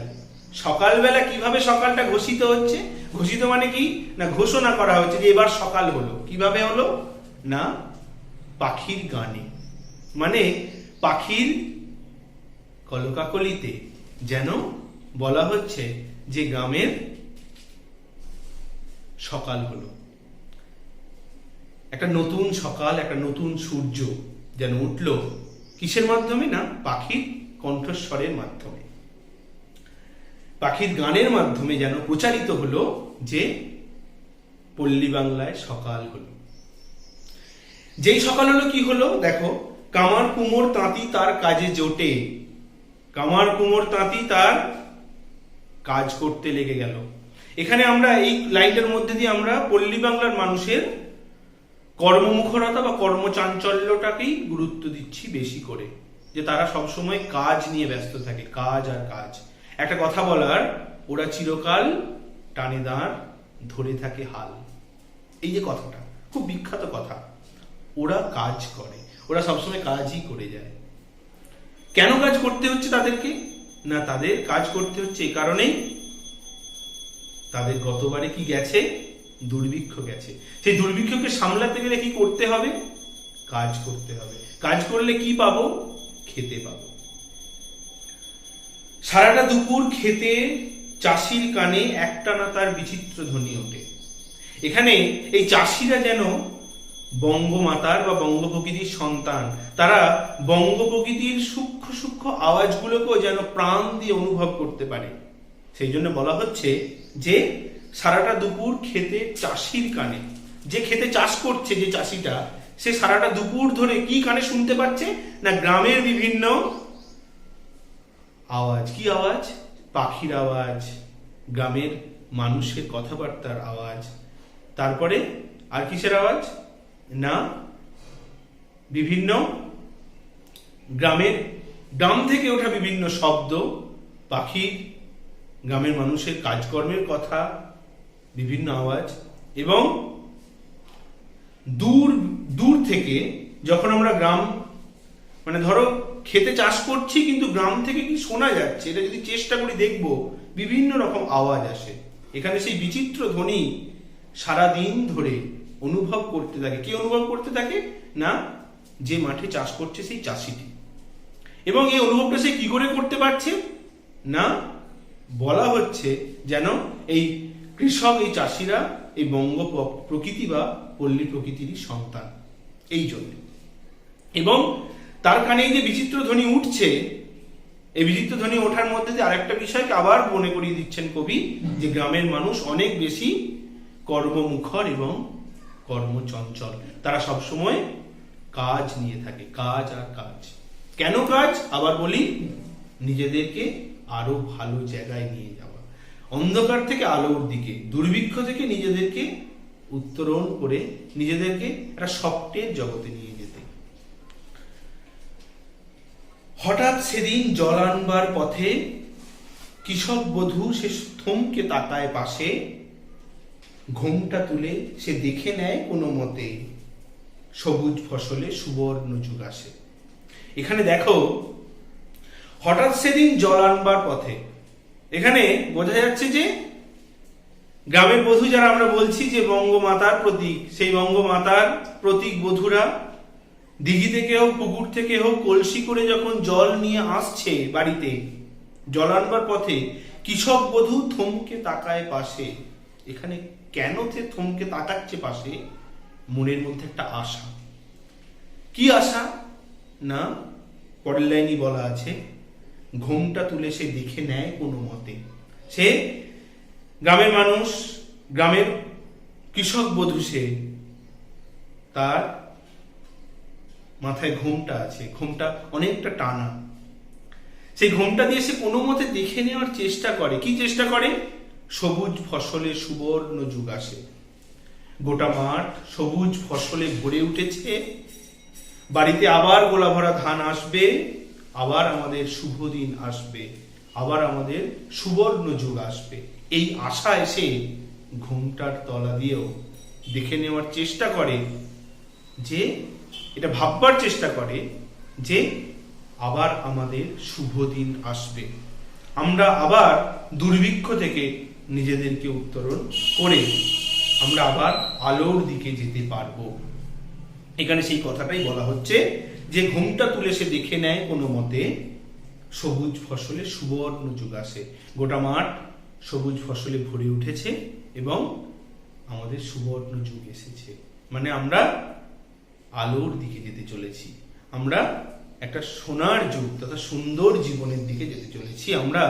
সকালবেলা কিভাবে সকালটা ঘোষিত হচ্ছে? ঘোষিত মানে কি না, ঘোষণা করা হচ্ছে যে এবার সকাল হলো। কিভাবে হলো না, পাখির গানে, মানে পাখির কলকাকলিতে যেন বলা হচ্ছে যে গ্রামের সকাল হলো, একটা নতুন সকাল, একটা নতুন সূর্য যেন উঠলো। কিসের মাধ্যমে? না, পাখির কণ্ঠস্বরের মাধ্যমে, পাখির গানের মাধ্যমে যেন প্রচারিত হলো যে পল্লী বাংলায় সকাল হলো। যেই সকাল হলো, কি হলো দেখো, কামার কুমোর তাঁতি তার কাজে জোটে। কামার কুমোর তাঁতি তার কাজ করতে লেগে গেল। এখানে আমরা এই লাইনটার মধ্যে দিয়ে আমরা পল্লী বাংলার মানুষের কর্মমুখরতা বা কর্মচাঞ্চল্যটাকেই গুরুত্ব দিচ্ছি বেশি করে, যে তারা সবসময় কাজ নিয়ে ব্যস্ত থাকে, কাজ আর কাজ। একটা কথা বলার, ওরা চিরকাল টানে দাঁড় ধরে থাকে হাল। এই যে কথাটা খুব বিখ্যাত কথা, ওরা কাজ করে, ওরা সবসময় কাজই করে যায়। কেন কাজ করতে হচ্ছে তাদেরকে? না, তাদের কাজ করতে হচ্ছে এই কারণেই, তাদের গতবারে কি গেছে? দুর্ভিক্ষ গেছে। সেই দুর্ভিক্ষকে সামলাতে গেলে কি করতে হবে? কাজ করতে হবে। কাজ করলে কি পাবো? খেতে পাবো। সারাটা দুপুর খেতে চাষির কানে একটানা তার বিচিত্র ধ্বনি ওঠে। এখানে এই চাষিরা যেন বঙ্গমাতার বা বঙ্গ প্রকৃতির সন্তান, তারা বঙ্গ প্রকৃতির সূক্ষ্ম সূক্ষ্ম আওয়াজগুলোকেও যেন প্রাণ দিয়ে অনুভব করতে পারে। সেই জন্য বলা হচ্ছে যে সারাটা দুপুর খেতে চাষির কানে, যে খেতে চাষ করছে যে চাষিটা, সে সারাটা দুপুর ধরে কি কানে শুনতে পাচ্ছে? না, গ্রামের বিভিন্ন আওয়াজ। কি আওয়াজ? পাখির আওয়াজ, গ্রামের মানুষের কথাবার্তার আওয়াজ, তারপরে আর কিসের আওয়াজ? না, বিভিন্ন গ্রাম থেকে ওঠা বিভিন্ন শব্দ, পাখির, গ্রামের মানুষের কাজকর্মের কথা, বিভিন্ন আওয়াজ। এবং দূর দূর থেকে যখন আমরা গ্রাম, মানে ধরো খেতে চাষ করছি কিন্তু গ্রাম থেকে কি শোনা যাচ্ছে, এটা যদি চেষ্টা করি দেখবো বিভিন্ন রকম আওয়াজ আসে। এখানে সেই বিচিত্র ধ্বনি সারাদিন ধরে অনুভব করতে থাকে। কে অনুভব করতে থাকে? না, যে মাঠে চাষ করছে সেই চাষিটি। এবং এই অনুভবটা সে কি করে করতে পারছে? না, বলা হচ্ছে যেন এই কৃষক, এই চাষিরা এই বঙ্গ প্রকৃতি বা পল্লী প্রকৃতিরই সন্তান, এই জন্য। এবং তার কানে এই যে বিচিত্র ধ্বনি উঠছে, এই বিচিত্র ধ্বনি ওঠার মধ্যে দিয়ে আরেকটা বিষয়কে আবার মনে করিয়ে দিচ্ছেন কবি, যে গ্রামের মানুষ অনেক বেশি কর্মমুখর এবং কর্মচঞ্চল। তারা সবসময় কাজ নিয়ে থাকে, কাজ আর কাজ। কেন কাজ? আবার বলি, নিজেদেরকে আরো ভালো জায়গায় নিয়ে যাওয়া, অন্ধকার থেকে আলোর দিকে, দুর্ভিক্ষ থেকে নিজেদেরকে উত্তরণ করে নিজেদেরকে একটা স্বপ্নের জগতে নিয়ে যেতে। হঠাৎ সেদিন জল আনবার পথে কৃষক বধূ সে থমকে তাকায় পাশে, ঘোমটা তুলে সে দেখে নেয় কোনো মতে সবুজ ফসলে সুবর্ণ যুগ আসে। এখানে দেখো, হঠাৎ সেদিন জল আনবার পথে, এখানে বোঝা যাচ্ছে যে গ্রামের বধূ যারা আমরা বলছি যে বঙ্গমাতার প্রতীক, সেই বঙ্গমাতার প্রতীক বধূরা দিঘি থেকে হোক, পুকুর থেকে হোক, কলসি করে যখন জল নিয়ে আসছে বাড়িতে, জল আনবার পথে কৃষক বধূ থমকে তাকায় পাশে। এখানে কেন সে থমকে তাকাচ্ছে পাশে? মনের মধ্যে একটা আশা। কি আশা? না, পরের লাইনই বলা আছে, ঘোমটা তুলে সে দেখে নেয় কোনো মতে। সে গ্রামের মানুষ, গ্রামের কৃষক বধূ, সে তার মাথায় ঘোমটা আছে, ঘোমটা অনেকটা টানা। সেই ঘোমটা দিয়ে সে কোনো মতে দেখে নেওয়ার চেষ্টা করে। কি চেষ্টা করে? সবুজ ফসলে সুবর্ণ যুগ আসে, গোটা মাঠ সবুজ ফসলে ভরে উঠেছে, বাড়িতে আবার গোলা ভরা ধান আসবে, আবার আমাদের শুভ দিন আসবে, আবার আমাদের সুবর্ণ যুগ আসবে। এই আশা এসে ঘোমটার তলা দিয়েও দেখে নেওয়ার চেষ্টা করে, যে এটা ভাববার চেষ্টা করে যে আবার আমাদের শুভ দিন আসবে, আমরা আবার দুর্ভিক্ষ থেকে নিজেদেরকে উত্তরণ করে আমরা আবার আলোর দিকে যেতে পারবো। এখানে সেই কথাটাই বলা হচ্ছে যে ঘোমটা তুলে সে দেখে নেয় কোনো মতে, সবুজ ফসলে সুবর্ণ যুগ আসে, গোটা মাঠ সবুজ ফসলে ভরে উঠেছে এবং আমাদের সুবর্ণ যুগ এসেছে। মানে আমরা আলোর দিকে যেতে চলেছি, আমরা একটা সোনার যুগ তথা সুন্দর জীবনের দিকে যেতে চলেছি। আমরা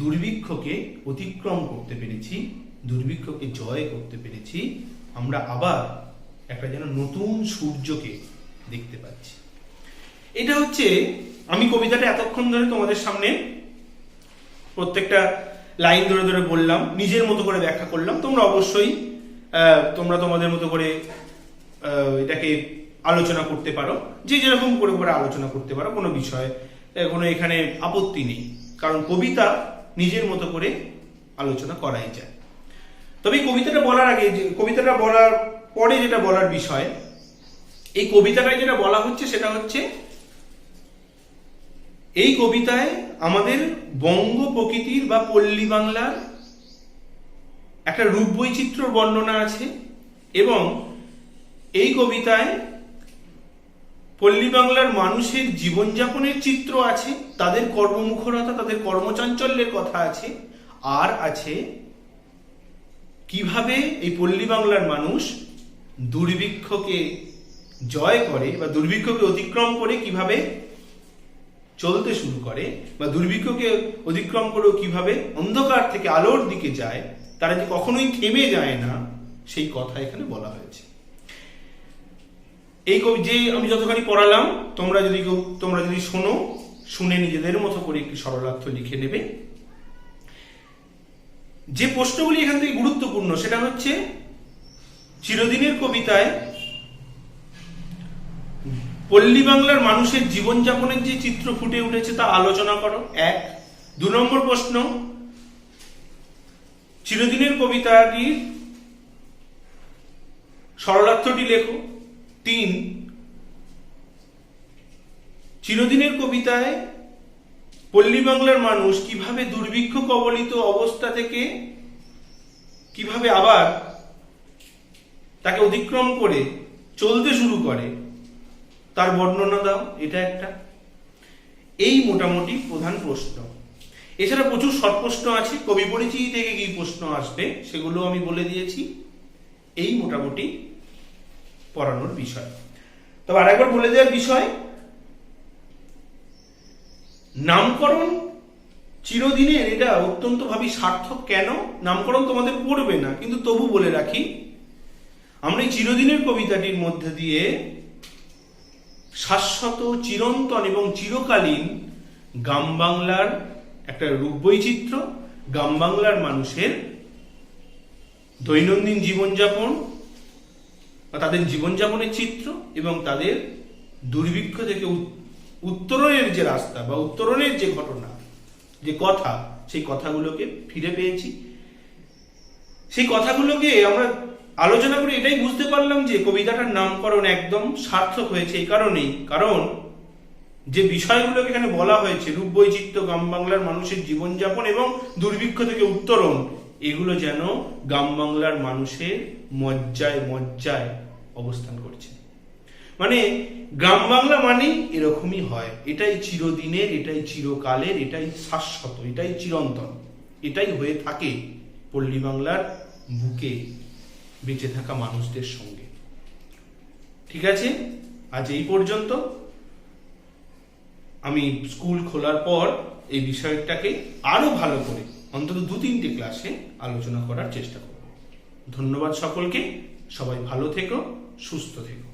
দুর্ভিক্ষকে অতিক্রম করতে পেরেছি, দুর্ভিক্ষকে জয় করতে পেরেছি, আমরা আবার একটা যেন নতুন সূর্যকে দেখতে পাচ্ছি। এটা হচ্ছে, আমি কবিতাটা এতক্ষণ ধরে তোমাদের সামনে প্রত্যেকটা লাইন ধরে ধরে বললাম, নিজের মতো করে ব্যাখ্যা করলাম। তোমরা অবশ্যই তোমরা তোমাদের মতো করে এটাকে আলোচনা করতে পারো, যে যেরকম করে করে আলোচনা করতে পারো, কোনো বিষয়ে কোনো এখানে আপত্তি নেই, কারণ কবিতা নিজের মতো করে আলোচনা করাই যায়। তবে কবিতাটা বলার আগে, যে কবিতাটা বলার পরে যেটা বলার বিষয়, এই কবিতাটায় যেটা বলা হচ্ছে সেটা হচ্ছে, এই কবিতায় আমাদের বঙ্গ প্রকৃতির বা পল্লী বাংলার একটা রূপ বৈচিত্র্যর বর্ণনা আছে, এবং এই কবিতায় পল্লী বাংলার মানুষের জীবনযাপনের চিত্র আছে, তাদের কর্মমুখরতা, তাদের কর্মচাঞ্চল্যের কথা আছে, আর আছে কিভাবে এই পল্লী বাংলার মানুষ দুর্ভিক্ষকে জয় করে বা দুর্ভিক্ষকে অতিক্রম করে কিভাবে চলতে শুরু করে, বা দুর্ভিক্ষকে অতিক্রম করেও কিভাবে অন্ধকার থেকে আলোর দিকে যায়, তারা যে কখনোই থেমে যায় না, সেই কথা এখানে বলা হয়েছে। এই কবি যে আমি যতখানি পড়ালাম, তোমরা যদি শোনো, শুনে নিজেদের মতো করে একটি সরলার্থ লিখে নেবে। যে প্রশ্নগুলি এখান থেকে গুরুত্বপূর্ণ সেটা হচ্ছে, চিরদিনের কবিতায় পল্লী বাংলার মানুষের জীবনযাপনের যে চিত্র ফুটে উঠেছে তা আলোচনা করো, 1। 2 নম্বর প্রশ্ন, চিরদিনের কবিতাটির সরলার্থটি লেখো। 3, চিরদিনের কবিতায় পল্লী বাংলার মানুষ কিভাবে দুর্ভিক্ষ কবলিত অবস্থা থেকে কিভাবে আবার তাকে অতিক্রম করে চলতে শুরু করে তার বর্ণনা দাও, এটা একটা। এই মোটামুটি প্রধান প্রশ্ন। এছাড়া প্রচুর শর্ট প্রশ্ন আছে, কবি পরিচিতি থেকে কি প্রশ্ন আসবে সেগুলো আমি বলে দিয়েছি। এই মোটামুটি পড়ানোর বিষয়। তবে আরেকবার বলে দেওয়ার বিষয়, নামকরণ চিরদিনের, এটা অত্যন্ত ভাবে সার্থক। কেন নামকরণ তোমাদের পড়বে না, কিন্তু তবু বলে রাখি, আমরা এই চিরদিনের কবিতাটির মধ্যে দিয়ে শাশ্বত, চিরন্তন এবং চিরকালীন গ্রাম বাংলার একটা রূপবৈচিত্র্য, গ্রাম বাংলার মানুষের দৈনন্দিন জীবনযাপন বা তাদের জীবনযাপনের চিত্র এবং তাদের দুর্ভিক্ষ থেকে উত্তরণের যে রাস্তা বা উত্তরণের যে ঘটনা, যে কথা, সেই কথাগুলোকে ফিরে পেয়েছি। সেই কথাগুলোকে আমরা আলোচনা করে এটাই বুঝতে পারলাম যে কবিতাটার নামকরণ একদম সার্থক হয়েছে এই কারণেই, কারণ যে বিষয়গুলোকে এখানে বলা হয়েছে, রূপবৈচিত্র্য, গ্রাম বাংলার মানুষের জীবনযাপন এবং দুর্ভিক্ষ থেকে উত্তরণ, এগুলো যেন গ্রাম বাংলার মানুষের মজ্জায় মজ্জায় অবস্থান করছে। মানে গ্রাম বাংলা মানে এরকমই হয়, এটাই চিরদিনের, এটাই চিরকালের, এটাই শাশ্বত, এটাই চিরন্তন, এটাই হয়ে থাকে পল্লী বাংলার বুকে বেঁচে থাকা মানুষদের সঙ্গে। ঠিক আছে, আজ এই পর্যন্ত। আমি স্কুল খোলার পর এই বিষয়টাকে আরো ভালো করে অন্তত 2-3টে ক্লাসে আলোচনা করার চেষ্টা করব। ধন্যবাদ সকলকে। সবাই ভালো থেকো, সুস্থ থেকো।